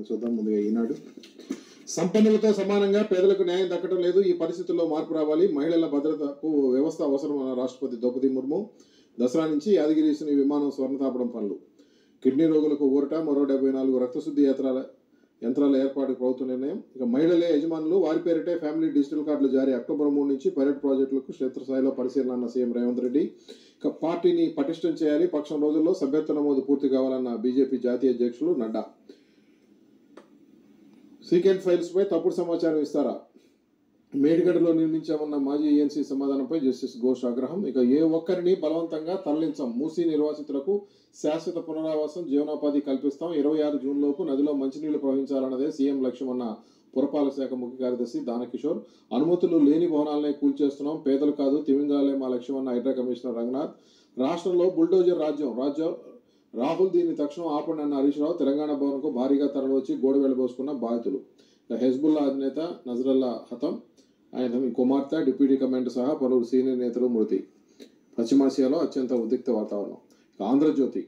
చూద్దాం. ముందుగా ఈనాడు. సంపన్నులతో సమానంగా పేదలకు న్యాయం దక్కడం లేదు. ఈ పరిస్థితుల్లో మార్పు రావాలి. మహిళల భద్రతకు వ్యవస్థ అవసరమన్న రాష్ట్రపతి ద్రౌపది ముర్ము. దసరా నుంచి యాదగిరి విమానం స్వర్ణతాపడం పనులు. కిడ్నీ రోగులకు ఊరట. మరో 74 రక్తశుద్ధి యంత్రాల ఏర్పాటు ప్రభుత్వ నిర్ణయం. ఇక మహిళలే యజమానులు, వారి పేరిటే ఫ్యామిలీ డిజిటల్ కార్డులు జారీ. అక్టోబర్ 3 నుంచి పైలట్ ప్రాజెక్టులకు క్షేత్రస్థాయిలో పరిశీలన అన్న సీఎం రేవంత్ రెడ్డి. ఇక పార్టీని పటిష్టం చేయాలి. పక్షం రోజుల్లో సభ్యత్వ నమోదు పూర్తి కావాలన్న బీజేపీ జాతీయ అధ్యక్షులు నడ్డా. సీకెంట్ ఫైల్స్ పై తప్పుడు సమాచారం ఇస్తారా? మేడిగడ్డలో నిర్మించామన్న మాజీ ఏఎన్సీ సమాధానంపై జస్టిస్ ఘోష్ ఆగ్రహం. ఇక ఏ ఒక్కరిని బలవంతంగా తరలించాం. మూసీ నిర్వాసితులకు శాశ్వత పునరావాసం, జీవనోపాధి కల్పిస్తాం. 26 జూన్ లోపు నదిలో మంచినీళ్లు ప్రవహించాలన్నదే సీఎం లక్ష్యమన్న పురపాలక శాఖ ముఖ్య కార్యదర్శి దానకిషోర్. అనుమతులు లేని భవనాలనే కూల్చేస్తున్నాం. పేదలు కాదు తిమింగాలే మా లక్ష్యమన్న హైడ్రా కమిషనర్ రంగనాథ్. రాష్ట్రంలో బుల్డోజర్ రాజ్యం రాహుల్ దీన్ని తక్షణం ఆపండి అన్న హరీష్ రావు. తెలంగాణ భవన్కు భారీగా తరలివచ్చి గోడ వెళ్లబోసుకున్న బాధితులు. హెజ్బుల్లా అధినేత నజరల్లా హతం, ఆయన కుమార్తె, డిప్యూటీ కమాండర్ సహా పలువురు సీనియర్ నేతలు మృతి. పశ్చిమాసియాలో అత్యంత ఉద్రిక్త వాతావరణం. ఆంధ్రజ్యోతి